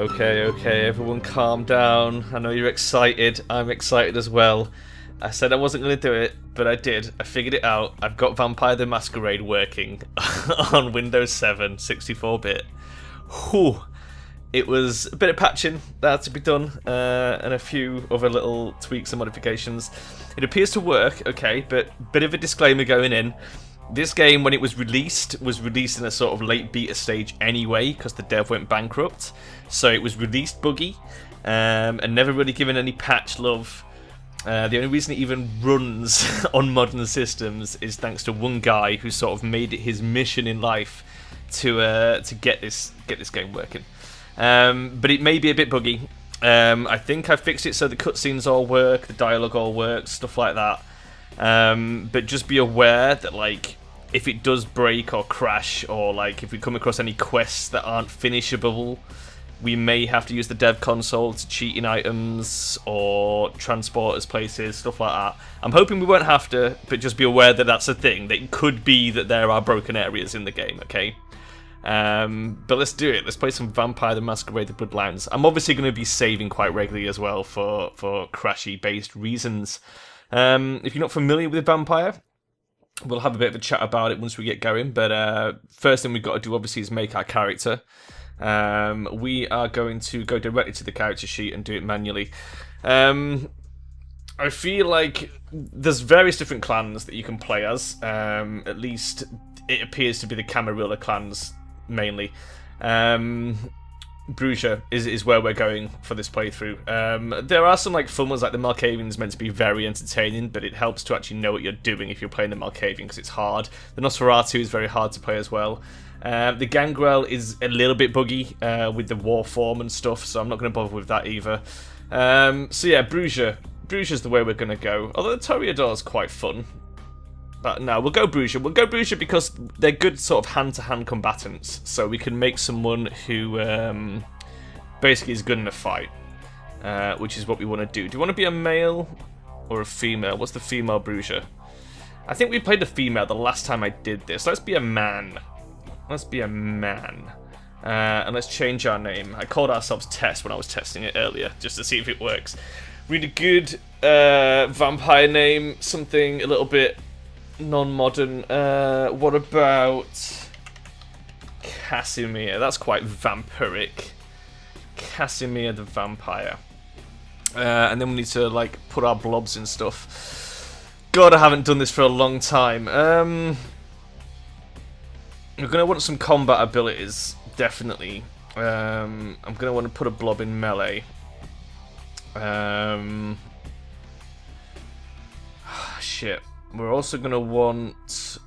Okay, everyone calm down. I know you're excited. I'm excited as well. I said I wasn't going to do it, but I did. I figured it out. I've got Vampire the Masquerade working on Windows 7, 64-bit. Whew. It was a bit of patching that had to be done, and a few other little tweaks and modifications. It appears to work, okay, but bit of a disclaimer going in. This game, when it was released in a sort of late beta stage anyway, because the dev went bankrupt. So it was released buggy, and never really given any patch love. The only reason it even runs on modern systems is thanks to one guy who sort of made it his mission in life to get this game working. But it may be a bit buggy. I think I fixed it so the cutscenes all work, the dialogue all works, stuff like that. But just be aware that, like, if it does break or crash, or like if we come across any quests that aren't finishable, we may have to use the dev console to cheat in items or transport us places, stuff like that. I'm hoping we won't have to, but just be aware that that's a thing. That it could be that there are broken areas in the game, okay? But let's do it. Let's play some Vampire the Masquerade the Bloodlines. I'm obviously going to be saving quite regularly as well for crashy-based reasons. If you're not familiar with Vampire, we'll have a bit of a chat about it once we get going, but first thing we've got to do obviously is make our character. We are going to go directly to the character sheet and do it manually. I feel like there's various different clans that you can play as. At least it appears to be the Camarilla clans mainly. Bruges is where we're going for this playthrough. There are some like fun ones, like the Malkavian's meant to be very entertaining, but it helps to actually know what you're doing if you're playing the Malkavian, because it's hard. The Nosferatu is very hard to play as well. The Gangrel is a little bit buggy with the war form and stuff, so I'm not going to bother with that either. So yeah, Bruges is the way we're going to go. Although the Toreador is quite fun. But no, we'll go Bruges. We'll go Bruges because they're good sort of hand-to-hand combatants. So we can make someone who basically is good in a fight. Which is what we want to do. Do you want to be a male or a female? What's the female Bruges? I think we played the female the last time I did this. Let's be a man. Let's be a man. And let's change our name. I called ourselves Tess when I was testing it earlier, just to see if it works. Really good vampire name. Something a little bit non-modern. What about Casimir? That's quite vampiric. Casimir the vampire. And then we need to like put our blobs and stuff. God, I haven't done this for a long time. We're gonna want some combat abilities, definitely. I'm gonna want to put a blob in melee. Shit. We're also going to want...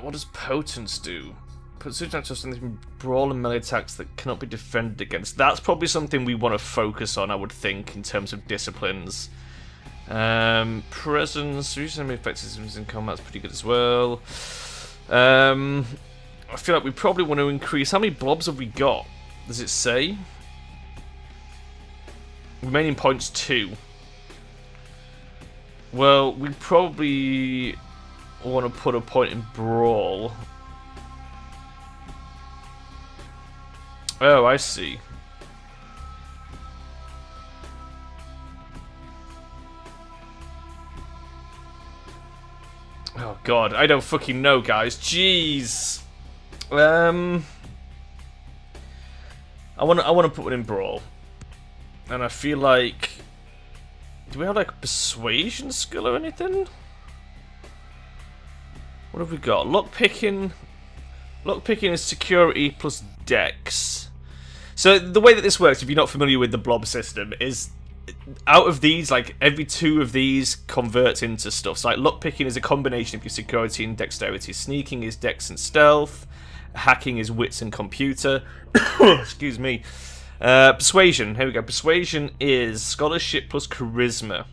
what does Potence do? Potence does something brawl and melee attacks that cannot be defended against. That's probably something we want to focus on, I would think, in terms of disciplines. Presence, reasonably effective in combat is pretty good as well. I feel like we probably want to increase... How many blobs have we got? Does it say? Remaining points 2. Well, we probably want to put a point in Brawl. Oh, I see. Oh god, I don't fucking know, guys. Jeez. I want to put one in Brawl. And I feel like... Do we have, like, persuasion skill or anything? What have we got? Lockpicking. Lockpicking is security plus dex. So the way that this works, if you're not familiar with the blob system, is... Out of these, like, every 2 of these converts into stuff. So, like, lockpicking is a combination of your security and dexterity. Sneaking is dex and stealth. Hacking is wits and computer. Excuse me. Persuasion, here we go. Persuasion is scholarship plus charisma.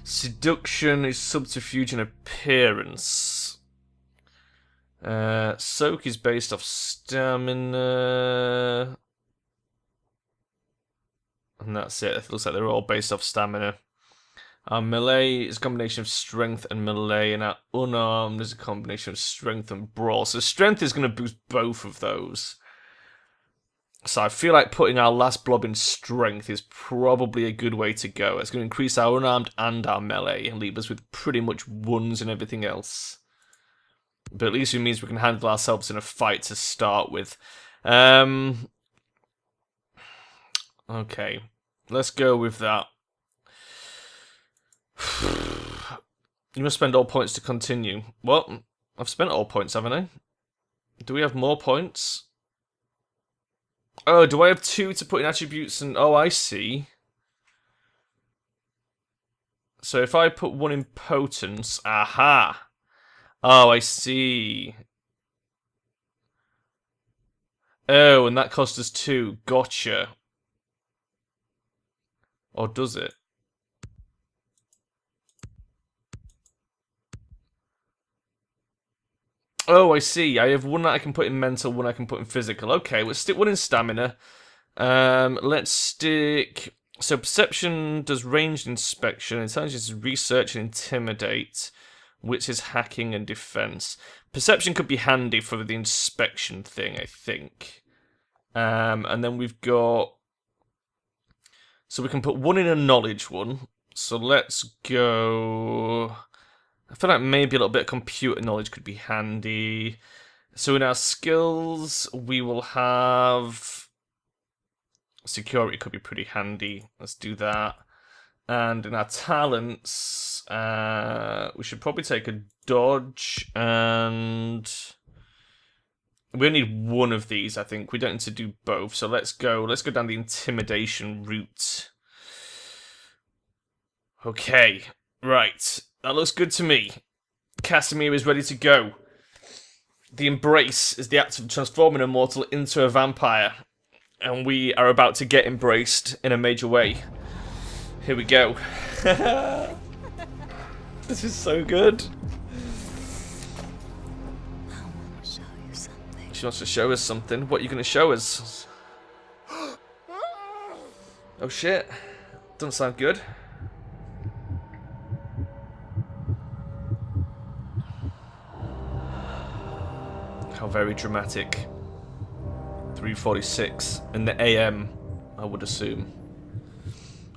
Seduction is subterfuge and appearance. Soak is based off stamina. And that's it. It looks like they're all based off stamina. Our melee is a combination of strength and melee, and our unarmed is a combination of strength and brawl. So strength is going to boost both of those. So I feel like putting our last blob in strength is probably a good way to go. It's going to increase our unarmed and our melee and leave us with pretty much ones and everything else. But at least it means we can handle ourselves in a fight to start with. Okay, let's go with that. You must spend all points to continue. What? I've spent all points, haven't I? Do we have more points? Oh, do I have 2 to put in attributes and... Oh, I see. So if I put 1 in potence... Aha! Oh, I see. Oh, and that cost us 2. Gotcha. Or does it? Oh, I see. I have 1 that I can put in mental, 1 I can put in physical. Okay, let's stick 1 in stamina. Let's stick... So perception does ranged inspection, intelligence is research and intimidate, which is hacking and defense. Perception could be handy for the inspection thing, I think. And then we've got... So we can put 1 in a knowledge one. So let's go... I feel like maybe a little bit of computer knowledge could be handy. So in our skills, we will have... Security could be pretty handy. Let's do that. And in our talents, we should probably take a dodge, and... We only need 1 of these, I think. We don't need to do both, so let's go down the intimidation route. Okay, right. That looks good to me. Casimir is ready to go. The embrace is the act of transforming a mortal into a vampire. And we are about to get embraced in a major way. Here we go. This is so good. I want to show you something. She wants to show us something. What are you going to show us? Oh shit. Doesn't sound good. How very dramatic. 3:46 in the AM, I would assume.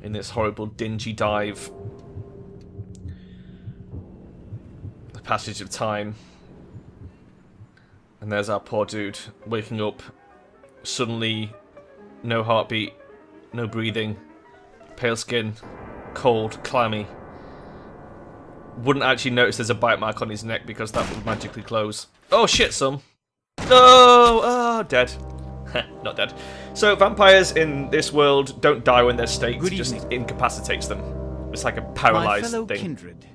In this horrible dingy dive. The passage of time. And there's our poor dude waking up. Suddenly, no heartbeat, no breathing, pale skin, cold, clammy. Wouldn't actually notice there's a bite mark on his neck because that would magically close. Oh shit, son. No! Oh, dead. Not dead. So vampires in this world don't die when they're staked, it just incapacitates them. It's like a paralyzed My fellow thing. kindred,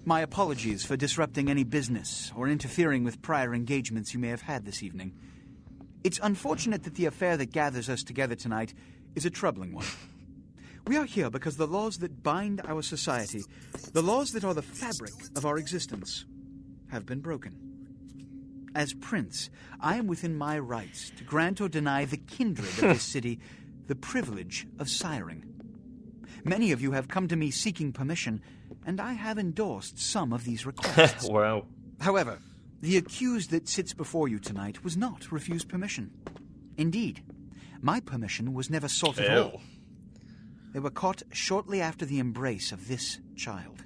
my apologies for disrupting any business or interfering with prior engagements you may have had this evening. It's unfortunate that the affair that gathers us together tonight is a troubling one. We are here because the laws that bind our society, the laws that are the fabric of our existence, have been broken. As prince, I am within my rights to grant or deny the kindred of this city the privilege of siring. Many of you have come to me seeking permission, and I have endorsed some of these requests. Wow. However, the accused that sits before you tonight was not refused permission. Indeed, my permission was never sought at all. They were caught shortly after the embrace of this child.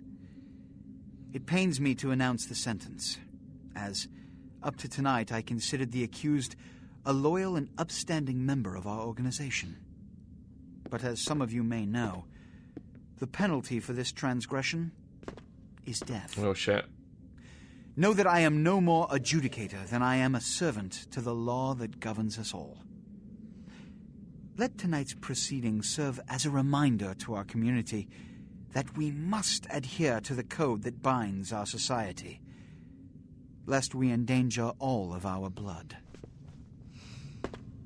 It pains me to announce the sentence, as up to tonight I considered the accused a loyal and upstanding member of our organization. But as some of you may know, the penalty for this transgression is death. Oh shit. Know that I am no more adjudicator than I am a servant to the law that governs us all. Let tonight's proceedings serve as a reminder to our community that we must adhere to the code that binds our society, lest we endanger all of our blood.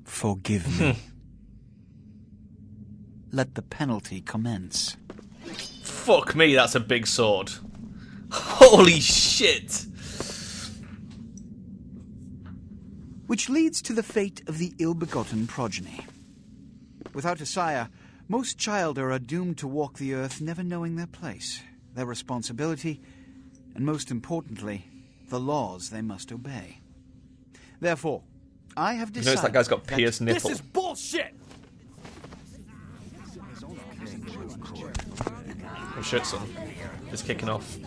Forgive me. Let the penalty commence. Fuck me, that's a big sword. Holy shit! Which leads to the fate of the ill-begotten progeny. Without a sire, Most childer are doomed to walk the earth never knowing their place, their responsibility, and most importantly, the laws they must obey. Therefore, I have decided... Notice that guy's got pierced nipple. This is bullshit! Oh shit, son. It's kicking off.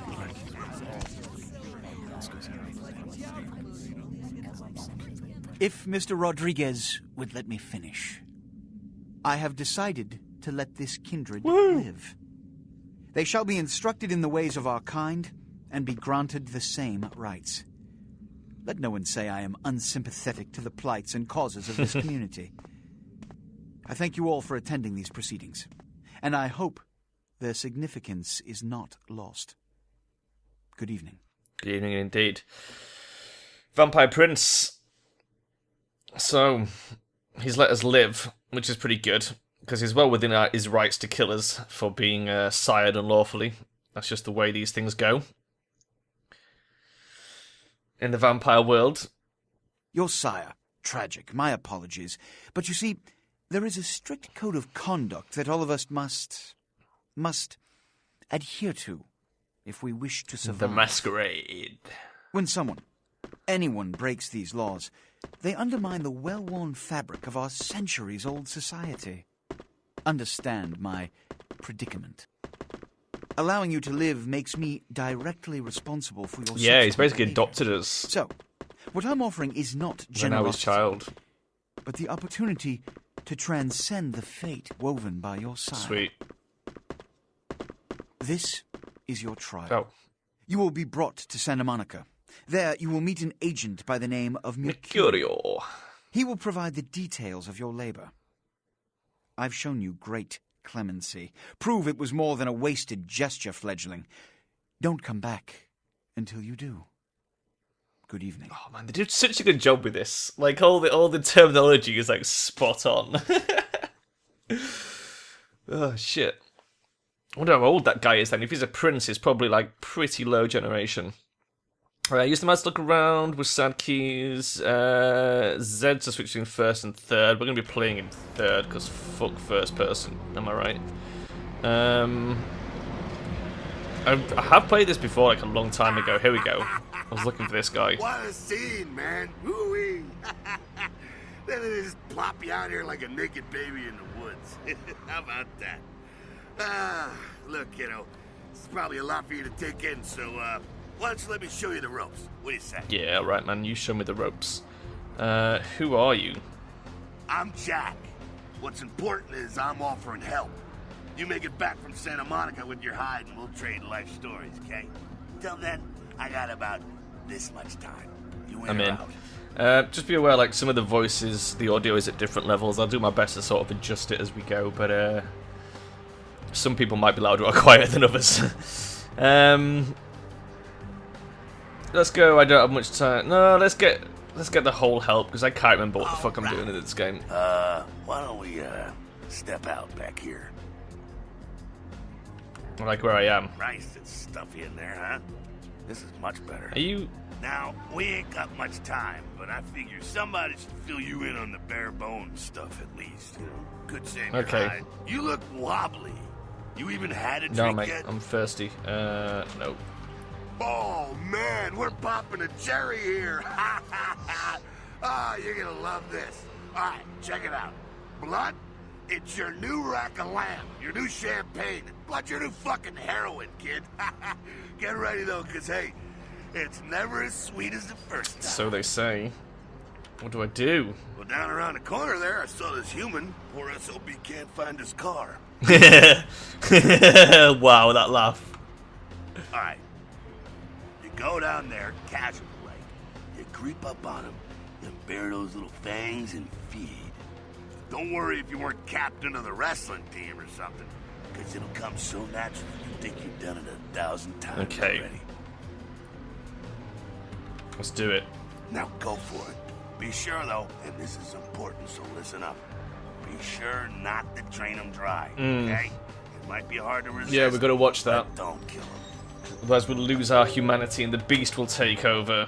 If Mr. Rodriguez would let me finish, I have decided to let this kindred live. They shall be instructed in the ways of our kind and be granted the same rights. Let no one say I am unsympathetic to the plights and causes of this community. I thank you all for attending these proceedings, and I hope their significance is not lost. Good evening. Good evening indeed. Vampire Prince. So, he's let us live, which is pretty good, because he's well within his rights to kill us for being sired unlawfully. That's just the way these things go in the vampire world. Your sire, tragic, my apologies. But you see, there is a strict code of conduct that all of us must adhere to if we wish to survive. The Masquerade. When anyone breaks these laws, they undermine the well-worn fabric of our centuries-old society. Understand my predicament. Allowing you to live makes me directly responsible for your... Yeah, he's basically behavior. adopted us. So, what I'm offering is not When I was generosity, child. but the opportunity to transcend the fate woven by your sire. Sweet. This is your trial. Oh. You will be brought to Santa Monica. There, you will meet an agent by the name of Mercurio. Mercurio. He will provide the details of your labor. I've shown you great clemency. Prove it was more than a wasted gesture, fledgling. Don't come back until you do. Good evening. Oh man, they did such a good job with this. Like all the terminology is like spot on. Oh shit. I wonder how old that guy is then. If he's a prince, he's probably like pretty low generation. Alright, use the mouse to look around with sad keys. Z to switch between first and third. We're going to be playing in third, because fuck first person. Am I right? I have played this before, like a long time ago. Here we go. I was looking for this guy. What a scene, man. Woo-wee. Then they just plop you out here like a naked baby in the woods. How about that? Look, kiddo, it's probably a lot for you to take in, so, why don't you let me show you the ropes? What do you say? Yeah, right, man. You show me the ropes. Who are you? I'm Jack. What's important is I'm offering help. You make it back from Santa Monica with your hide and we'll trade life stories, okay? Till then, I got about this much time. You in I'm or in. out? Just be aware, like, some of the voices, the audio is at different levels. I'll do my best to sort of adjust it as we go, but, some people might be louder or quieter than others. Let's go. I don't have much time. No, let's get the whole help, because I can't remember what the fuck I'm doing in this game. Why don't we, step out back here? I like where I am. Christ, it's stuffy in there, huh? This is much better. Are you... Now, we ain't got much time, but I figure somebody should fill you in on the bare bones stuff at least, you know? Good save your Okay. hide. You look wobbly. You even had a No, drink mate. yet? I'm thirsty. No. Oh, man, we're popping a cherry here. Oh, you're gonna love this. All right, check it out. Blood, it's your new rack of lamb, your new champagne. Blood, your new fucking heroin, kid. Get ready, though, because, hey, it's never as sweet as the first time. So they say. What do I do? Well, down around the corner there, I saw this human. Poor SOB can't find his car. Wow, that laugh. All right. You go down there, casual like. You creep up on him, and bare those little fangs and feed. Don't worry if you weren't captain of the wrestling team or something, because it'll come so natural you think you've done it 1,000 times Okay. already. Let's do it. Now go for it. Be sure, though, and this is important, so listen up. Be sure not to drain them dry, okay? It might be hard to resist. Yeah, we've got to watch that. but don't kill them. Otherwise we'll lose our humanity and the beast will take over.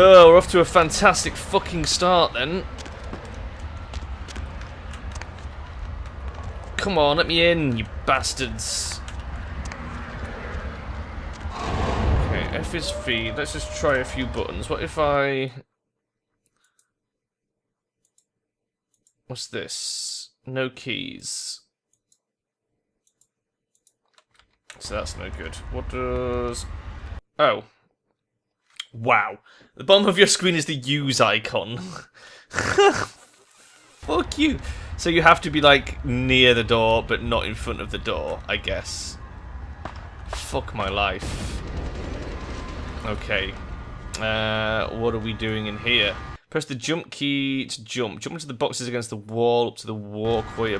Oh, we're off to a fantastic fucking start then. Come on, let me in, you bastards. Okay, F is feed. Let's just try a few buttons. What if I... What's this? No keys. So that's no good. What does... Oh. Wow. The bottom of your screen is the use icon. Fuck you. So you have to be, like, near the door, but not in front of the door, I guess. Fuck my life. Okay. What are we doing in here? Press the jump key to jump. Jump into the boxes against the wall, up to the walkway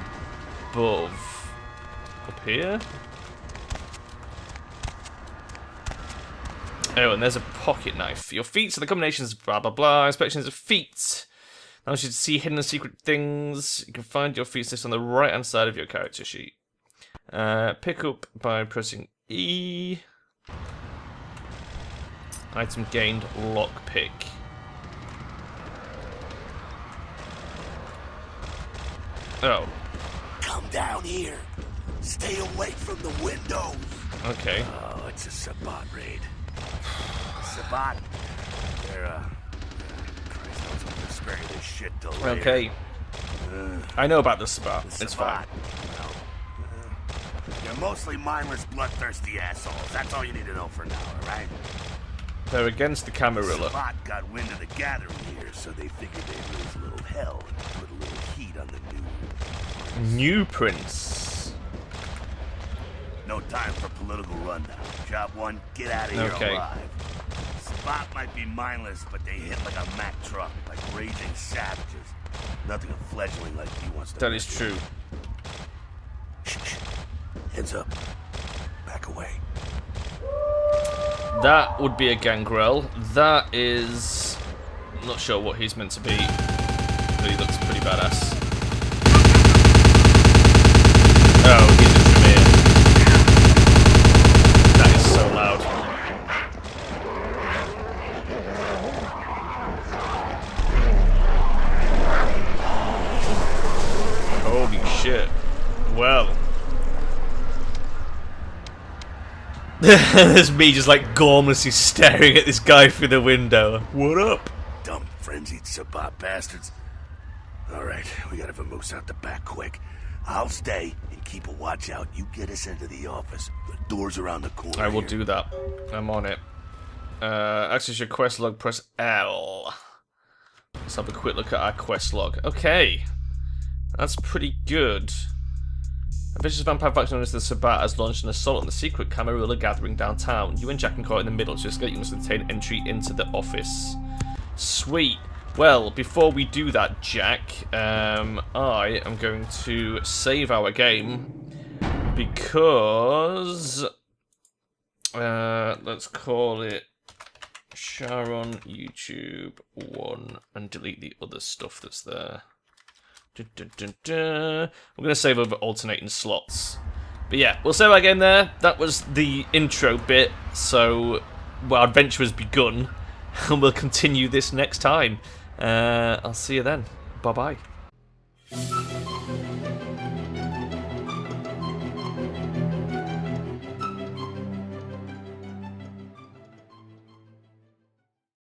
above. Up here? Oh, and there's a pocket knife. Your feet, so the combinations blah blah blah. Inspections of feet. Now you should see hidden and secret things. You can find your feet list on the right hand side of your character sheet. Pick up by pressing E. Item gained, lockpick. Oh. Come down here. Stay away from the windows. Okay. Oh, it's a Sabbat raid. Sabbat. They're, Christ knows I'm gonna spare you this shit till later. Okay. I know about the Sabbat. The It's fine. Sabbat, well, they're mostly mindless, bloodthirsty assholes. That's all you need to know for now, alright? They're against the Camarilla. Sabbat got wind of the gathering here, so they figured they'd lose a little hell and put a little heat on the New Prince. No time for political rundown. Job one, get out of here Okay. alive. Sabbat might be mindless, but they hit like a Mack truck, like raging savages. Nothing a fledgling like he wants to. That is true. Shh. Heads up. Back away. That would be a gangrel. That is... I'm not sure what he's meant to be, but he looks pretty badass. Oh, he's a Tremere. That is so loud. Holy shit. Well. There's me just like gormlessly staring at this guy through the window. What up? Dumb frenzied Sabbat bastards. Alright, we gotta vamoose out the back quick. I'll stay and keep a watch out. You get us into the office. The door's around the corner. I will here. do that. I'm on it. Access your quest log, press L. Let's have a quick look at our quest log. Okay. That's pretty good. A vicious vampire faction known as the Sabbat has launched an assault on the secret Camarilla gathering downtown. You and Jack and caught in the middle. To escape, you must obtain entry into the office. Sweet. Well, before we do that, Jack, I am going to save our game because let's call it Sharon YouTube 1 and delete the other stuff that's there. We're going to save over alternating slots. But yeah, we'll save our game there. That was the intro bit, so our adventure has begun, and we'll continue this next time. I'll see you then. Bye-bye.